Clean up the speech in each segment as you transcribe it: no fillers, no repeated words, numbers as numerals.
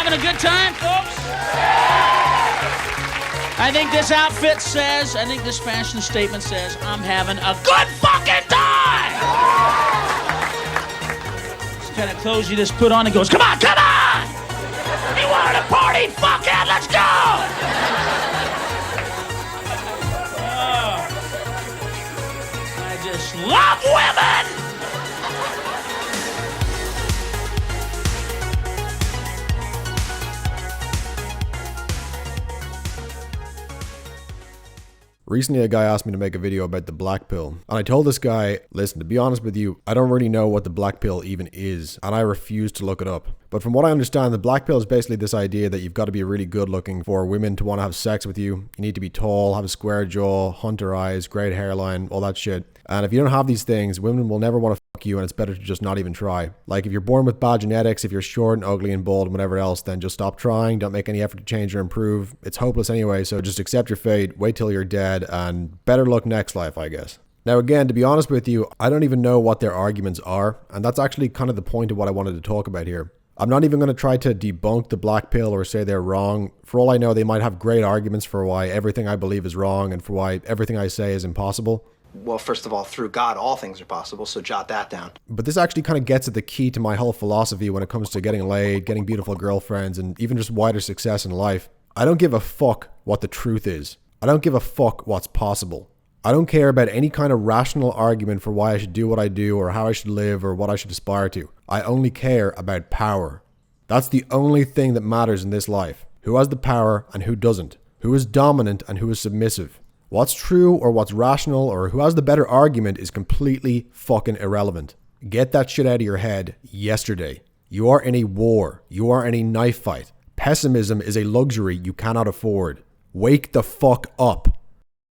having a good time, folks? I think this outfit says, I think this fashion statement says, I'm having a good fucking time! This kind of clothes you just put on and goes, come on, come on! You wanted to party? Fuck it, let's go! I just love women! Recently, a guy asked me to make a video about the black pill, and I told this guy, listen, to be honest with you, I don't really know what the black pill even is, and I refuse to look it up. But from what I understand, the black pill is basically this idea that you've got to be really good looking for women to want to have sex with you. You need to be tall, have a square jaw, hunter eyes, great hairline, all that shit. And if you don't have these things, women will never want to fuck you, and it's better to just not even try. Like, if you're born with bad genetics, if you're short and ugly and bald and whatever else, then just stop trying. Don't make any effort to change or improve. It's hopeless anyway, so just accept your fate, wait till you're dead, and better luck next life, I guess. Now again, to be honest with you, I don't even know what their arguments are, and that's actually kind of the point of what I wanted to talk about here. I'm not even going to try to debunk the black pill or say they're wrong. For all I know, they might have great arguments for why everything I believe is wrong and for why everything I say is impossible. Well, first of all, through God, all things are possible, so jot that down. But this actually kind of gets at the key to my whole philosophy when it comes to getting laid, getting beautiful girlfriends, and even just wider success in life. I don't give a fuck what the truth is. I don't give a fuck what's possible. I don't care about any kind of rational argument for why I should do what I do or how I should live or what I should aspire to. I only care about power. That's the only thing that matters in this life. Who has the power and who doesn't? Who is dominant and who is submissive? What's true or what's rational or who has the better argument is completely fucking irrelevant. Get that shit out of your head yesterday. You are in a war. You are in a knife fight. Pessimism is a luxury you cannot afford. Wake the fuck up.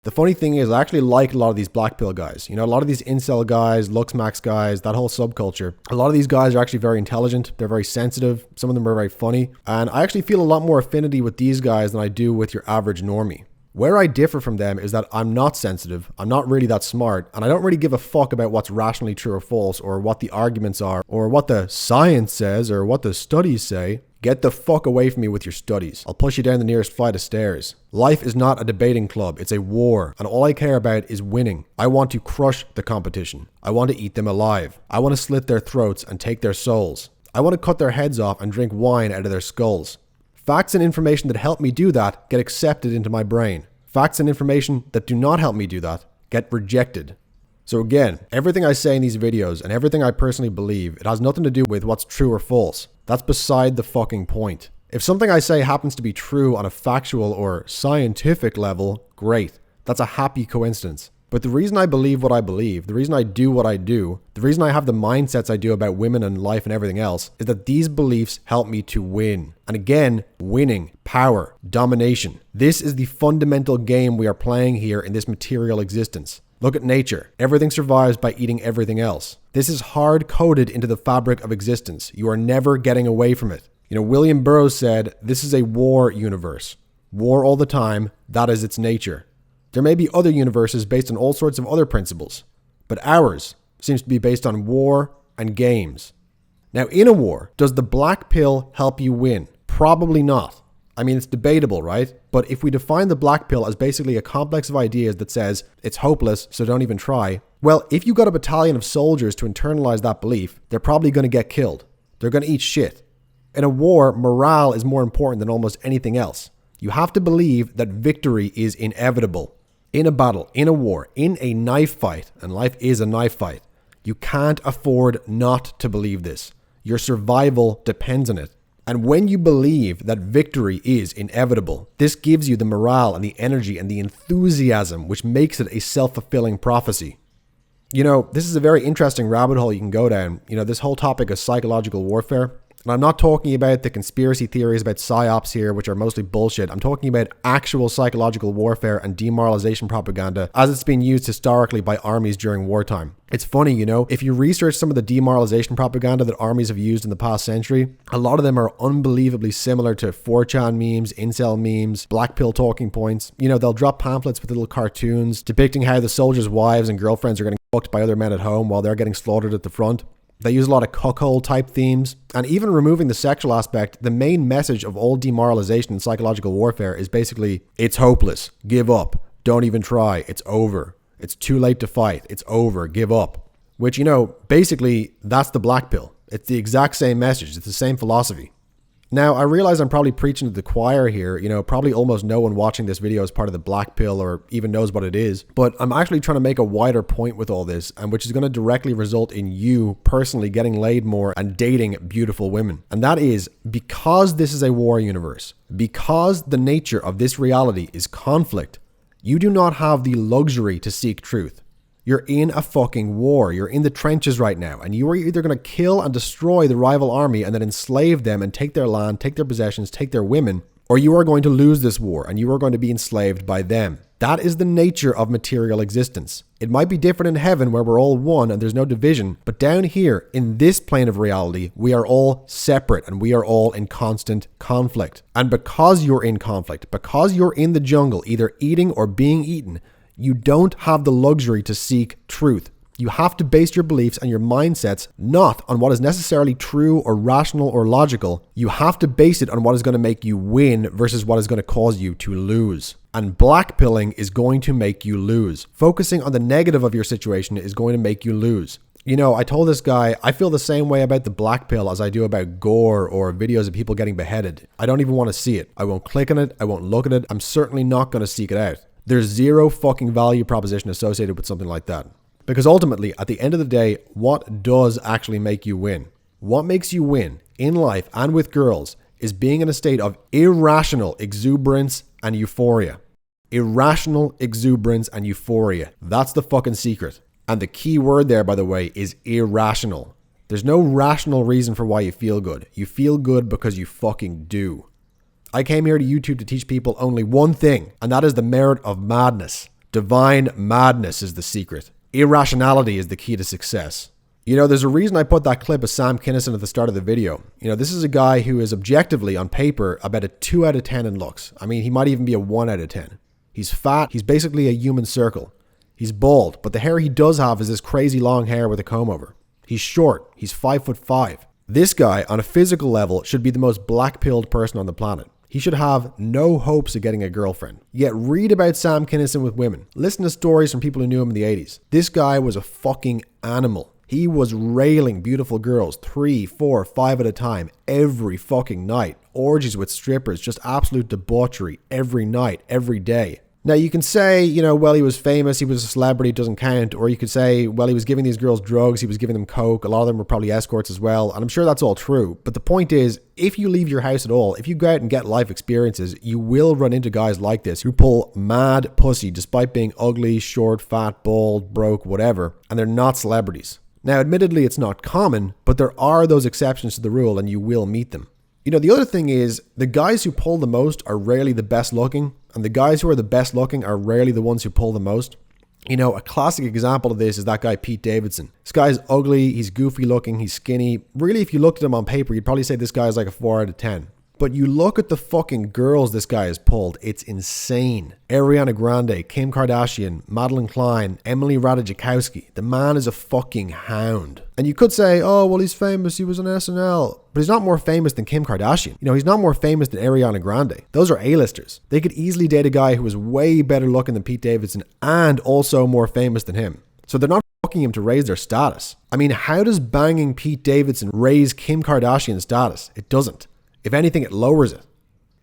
The funny thing is, I actually like a lot of these black pill guys. You know, a lot of these incel guys, Luxmax guys, that whole subculture. A lot of these guys are actually very intelligent. They're very sensitive. Some of them are very funny. And I actually feel a lot more affinity with these guys than I do with your average normie. Where I differ from them is that I'm not sensitive, I'm not really that smart, and I don't really give a fuck about what's rationally true or false, or what the arguments are, or what the science says, or what the studies say. Get the fuck away from me with your studies. I'll push you down the nearest flight of stairs. Life is not a debating club, it's a war, and all I care about is winning. I want to crush the competition. I want to eat them alive. I want to slit their throats and take their souls. I want to cut their heads off and drink wine out of their skulls. Facts and information that help me do that get accepted into my brain. Facts and information that do not help me do that get rejected. So again, everything I say in these videos and everything I personally believe, it has nothing to do with what's true or false. That's beside the fucking point. If something I say happens to be true on a factual or scientific level, great. That's a happy coincidence. But the reason I believe what I believe, the reason I do what I do, the reason I have the mindsets I do about women and life and everything else, is that these beliefs help me to win. And again, winning, power, domination. This is the fundamental game we are playing here in this material existence. Look at nature. Everything survives by eating everything else. This is hard-coded into the fabric of existence. You are never getting away from it. You know, William Burroughs said, this is a war universe. War all the time, that is its nature. There may be other universes based on all sorts of other principles, but ours seems to be based on war and games. Now, in a war, does the black pill help you win? Probably not. I mean, it's debatable, right? But if we define the black pill as basically a complex of ideas that says it's hopeless, so don't even try, well, if you got a battalion of soldiers to internalize that belief, they're probably going to get killed. They're going to eat shit. In a war, morale is more important than almost anything else. You have to believe that victory is inevitable. In a battle, in a war, in a knife fight, and life is a knife fight, you can't afford not to believe this. Your survival depends on it. And when you believe that victory is inevitable, this gives you the morale and the energy and the enthusiasm which makes it a self-fulfilling prophecy. You know, this is a very interesting rabbit hole you can go down. You know, this whole topic of psychological warfare. And I'm not talking about the conspiracy theories about psyops here, which are mostly bullshit. I'm talking about actual psychological warfare and demoralization propaganda as it's been used historically by armies during wartime. It's funny, you know, if you research some of the demoralization propaganda that armies have used in the past century, a lot of them are unbelievably similar to 4chan memes, incel memes, black pill talking points. You know, they'll drop pamphlets with little cartoons depicting how the soldiers' wives and girlfriends are getting fucked by other men at home while they're getting slaughtered at the front. They use a lot of cuckold type themes. And even removing the sexual aspect, the main message of all demoralization and psychological warfare is basically, it's hopeless. Give up. Don't even try. It's over. It's too late to fight. It's over. Give up. Which, basically, that's the black pill. It's the exact same message. It's the same philosophy. Now, I realize I'm probably preaching to the choir here. Probably almost no one watching this video is part of the black pill or even knows what it is. But I'm actually trying to make a wider point with all this, and which is going to directly result in you personally getting laid more and dating beautiful women. And that is because this is a war universe, because the nature of this reality is conflict, you do not have the luxury to seek truth. You're in a fucking war. You're in the trenches right now. And you are either going to kill and destroy the rival army and then enslave them and take their land, take their possessions, take their women, or you are going to lose this war and you are going to be enslaved by them. That is the nature of material existence. It might be different in heaven where we're all one and there's no division, but down here in this plane of reality, we are all separate and we are all in constant conflict. And because you're in conflict, because you're in the jungle, either eating or being eaten, you don't have the luxury to seek truth. You have to base your beliefs and your mindsets not on what is necessarily true or rational or logical. You have to base it on what is going to make you win versus what is going to cause you to lose. And blackpilling is going to make you lose. Focusing on the negative of your situation is going to make you lose. I told this guy, I feel the same way about the black pill as I do about gore or videos of people getting beheaded. I don't even want to see it. I won't click on it. I won't look at it. I'm certainly not going to seek it out. There's zero fucking value proposition associated with something like that. Because ultimately, at the end of the day, what does actually make you win? What makes you win in life and with girls is being in a state of irrational exuberance and euphoria. Irrational exuberance and euphoria. That's the fucking secret. And the key word there, by the way, is irrational. There's no rational reason for why you feel good. You feel good because you fucking do. I came here to YouTube to teach people only one thing, and that is the merit of madness. Divine madness is the secret. Irrationality is the key to success. There's a reason I put that clip of Sam Kinison at the start of the video. This is a guy who is objectively, on paper, about a 2 out of 10 in looks. I mean, he might even be a 1 out of 10. He's fat. He's basically a human circle. He's bald, but the hair he does have is this crazy long hair with a comb over. He's short. He's 5'5". This guy, on a physical level, should be the most black-pilled person on the planet. He should have no hopes of getting a girlfriend. Yet read about Sam Kinison with women. Listen to stories from people who knew him in the 80s. This guy was a fucking animal. He was railing beautiful girls 3, 4, 5 at a time every fucking night. Orgies with strippers, just absolute debauchery every night, every day. Now you can say, well, he was famous, he was a celebrity, it doesn't count. Or you could say, well, he was giving these girls drugs, he was giving them coke. A lot of them were probably escorts as well. And I'm sure that's all true. But the point is, if you leave your house at all, if you go out and get life experiences, you will run into guys like this who pull mad pussy despite being ugly, short, fat, bald, broke, whatever. And they're not celebrities. Now, admittedly, it's not common, but there are those exceptions to the rule and you will meet them. The other thing is, the guys who pull the most are rarely the best looking, and the guys who are the best looking are rarely the ones who pull the most. A classic example of this is that guy Pete Davidson. This guy's ugly, he's goofy looking, he's skinny. Really, if you looked at him on paper, you'd probably say this guy's like a 4 out of 10. But you look at the fucking girls this guy has pulled, it's insane. Ariana Grande, Kim Kardashian, Madeline Klein, Emily Ratajkowski. The man is a fucking hound. And you could say, oh, well, he's famous, he was on SNL. But he's not more famous than Kim Kardashian. He's not more famous than Ariana Grande. Those are A-listers. They could easily date a guy who is way better looking than Pete Davidson and also more famous than him. So they're not fucking him to raise their status. I mean, how does banging Pete Davidson raise Kim Kardashian's status? It doesn't. If anything, it lowers it.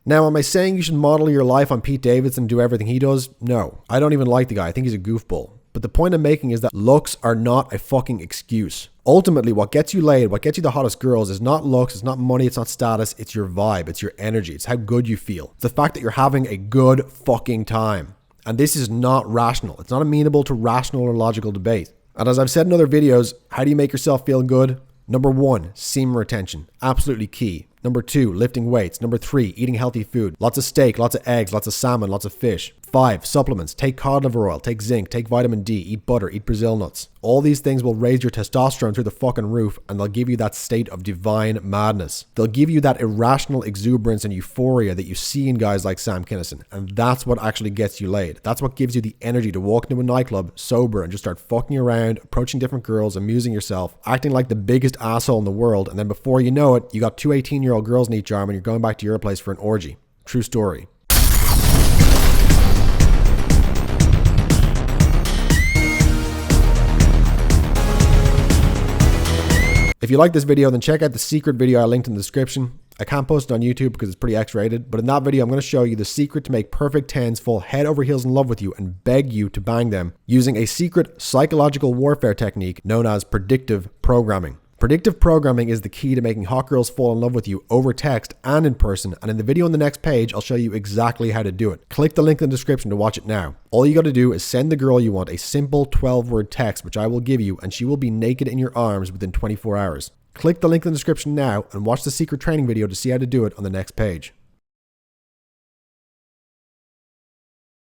Now, am I saying you should model your life on Pete Davidson and do everything he does? No. I don't even like the guy. I think he's a goofball. But the point I'm making is that looks are not a fucking excuse. Ultimately, what gets you laid, what gets you the hottest girls is not looks, it's not money, it's not status, it's your vibe, it's your energy, it's how good you feel. It's the fact that you're having a good fucking time. And this is not rational. It's not amenable to rational or logical debate. And as I've said in other videos, how do you make yourself feel good? Number 1, semen retention. Absolutely key. Number 2, lifting weights. Number 3, eating healthy food. Lots of steak, lots of eggs, lots of salmon, lots of fish. 5. Supplements. Take cod liver oil, take zinc, take vitamin D, eat butter, eat Brazil nuts. All these things will raise your testosterone through the fucking roof, and they'll give you that state of divine madness. They'll give you that irrational exuberance and euphoria that you see in guys like Sam Kinison, and that's what actually gets you laid. That's what gives you the energy to walk into a nightclub sober and just start fucking around, approaching different girls, amusing yourself, acting like the biggest asshole in the world, and then before you know it, you got two 18-year-old girls in each arm and you're going back to your place for an orgy. True story. If you like this video, then check out the secret video I linked in the description. I can't post it on YouTube because it's pretty X-rated, but in that video I'm going to show you the secret to make perfect 10s fall head over heels in love with you and beg you to bang them using a secret psychological warfare technique known as predictive programming. Predictive programming is the key to making hot girls fall in love with you over text and in person, and in the video on the next page I'll show you exactly how to do it. Click the link in the description to watch it now. All you got to do is send the girl you want a simple 12-word text which I will give you, and she will be naked in your arms within 24 hours. Click the link in the description now and watch the secret training video to see how to do it on the next page.